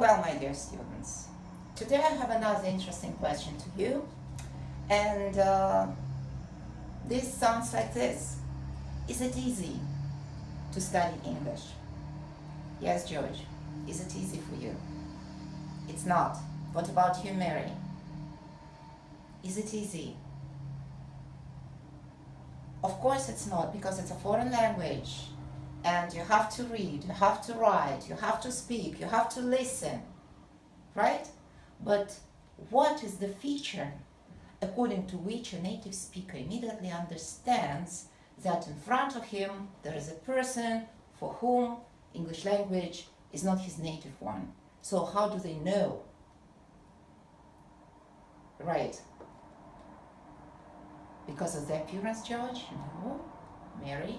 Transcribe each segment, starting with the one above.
Well, my dear students, today I have another interesting question to you, and this sounds like this. Is it easy to study English? Yes, George. Is it easy for you? It's not. What about you, Mary? Is it easy? Of course it's not, because it's a foreign language. And you have to read, you have to write, you have to speak, you have to listen, right? But what is the feature according to which a native speaker immediately understands that in front of him there is a person for whom English language is not his native one? So how do they know? Right. Because of the appearance, George? No. Mary?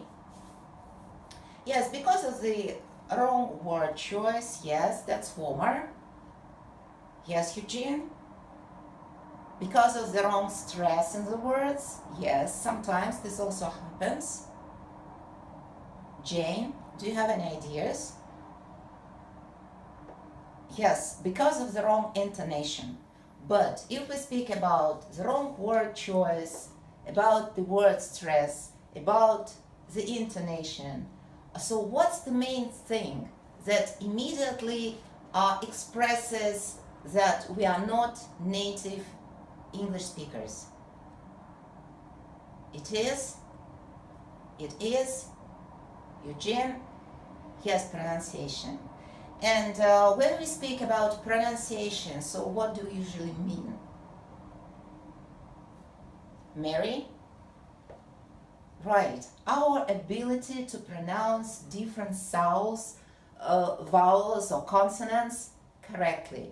Yes, because of the wrong word choice. Yes, that's former. Yes, Eugene? Because of the wrong stress in the words. Yes, sometimes this also happens. Jane, do you have any ideas? Yes, because of the wrong intonation. But if we speak about the wrong word choice, about the word stress, about the intonation, so what's the main thing that immediately expresses that we are not native English speakers? It is Eugene. Yes, pronunciation. And when we speak about pronunciation, so what do we usually mean? Mary? Right, our ability to pronounce different sounds, vowels or consonants correctly,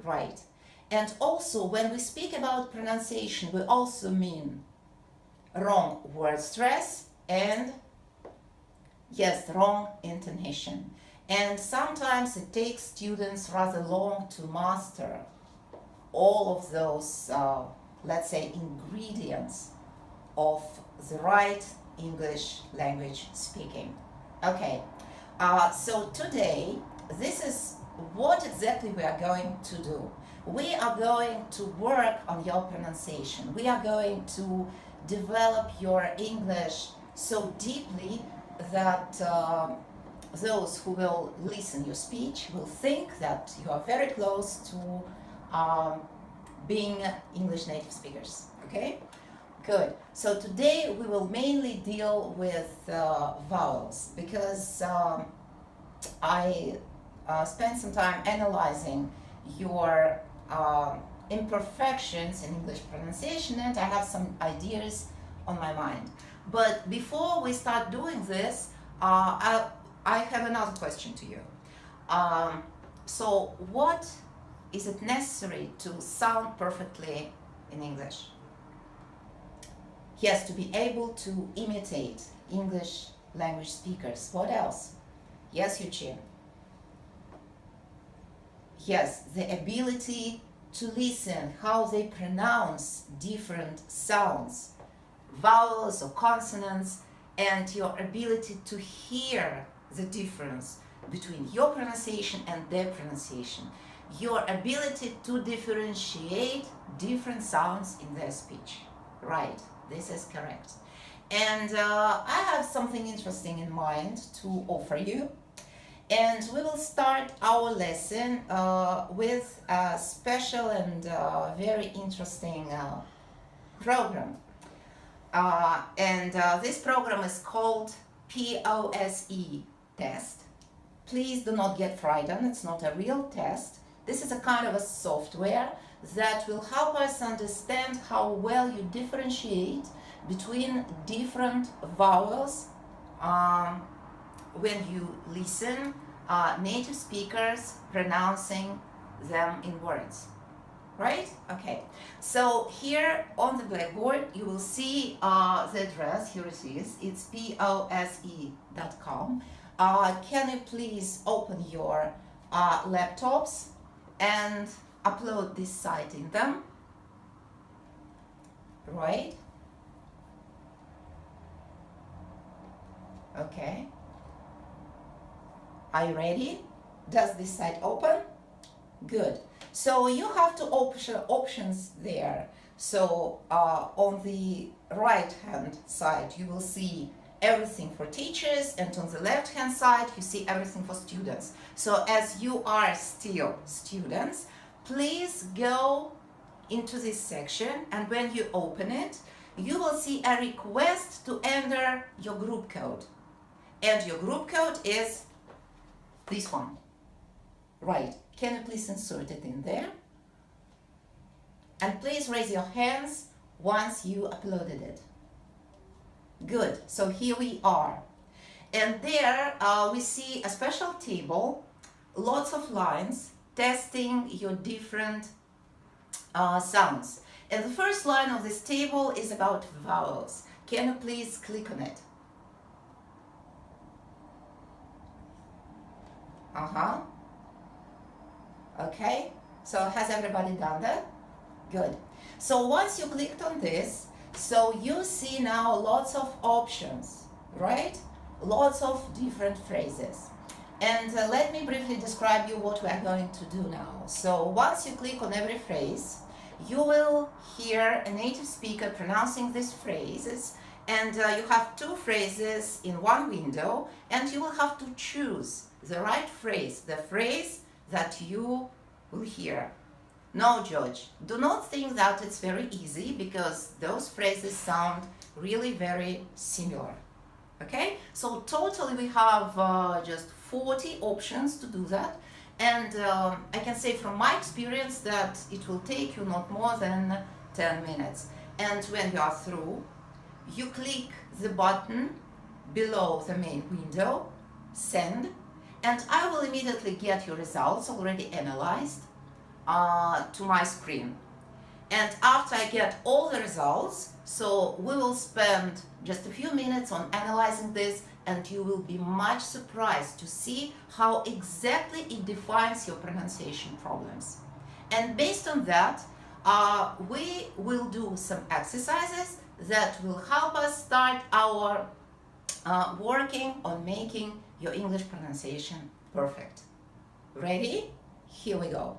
right. And also when we speak about pronunciation, we also mean wrong word stress and, yes, wrong intonation. And sometimes it takes students rather long to master all of those, let's say, ingredients of the right English language speaking. Okay, so today, this is what exactly we are going to do. We are going to work on your pronunciation. We are going to develop your English so deeply that those who will listen your speech will think that you are very close to being English native speakers. Okay? Good. So today we will mainly deal with vowels, because I spent some time analyzing your imperfections in English pronunciation, and I have some ideas on my mind. But before we start doing this, I have another question to you. So what is it necessary to sound perfectly in English? Yes, to be able to imitate English language speakers. What else? Yes, Eugene. Yes, the ability to listen how they pronounce different sounds, vowels or consonants, and your ability to hear the difference between your pronunciation and their pronunciation. Your ability to differentiate different sounds in their speech. Right. This is correct. And I have something interesting in mind to offer you. And we will start our lesson with a special and very interesting program. This program is called POSE test. Please do not get frightened, it's not a real test. This is a kind of a software that will help us understand how well you differentiate between different vowels when you listen native speakers pronouncing them in words. Right? Okay. So here on the blackboard you will see the address. Here it is. It's pose.com. Can you please open your laptops and upload this site in them? Right? Okay. Are you ready? Does this site open? Good. So you have two options there. So on the right hand side you will see everything for teachers, and on the left hand side you see everything for students. So as you are still students, please go into this section, and when you open it you will see a request to enter your group code, and your group code is this one. Right, can you please insert it in there? And please raise your hands once you uploaded it. Good, so here we are. And there we see a special table, lots of lines, testing your different sounds. And the first line of this table is about vowels. Can you please click on it? Okay, so has everybody done that? Good. So once you clicked on this, so you see now lots of options, right? Lots of different phrases. And let me briefly describe you what we are going to do now. So once you click on every phrase, you will hear a native speaker pronouncing these phrases, and you have two phrases in one window, and you will have to choose the right phrase, the phrase that you will hear. No, George, do not think that it's very easy, because those phrases sound really very similar. Okay, so totally we have just 40 options to do that, and I can say from my experience that it will take you not more than 10 minutes. And when you are through, you click the button below the main window, send, and I will immediately get your results already analyzed to my screen. And after I get all the results, so we will spend just a few minutes on analyzing this, and you will be much surprised to see how exactly it defines your pronunciation problems. And based on that, we will do some exercises that will help us start our working on making your English pronunciation perfect. Ready? Here we go.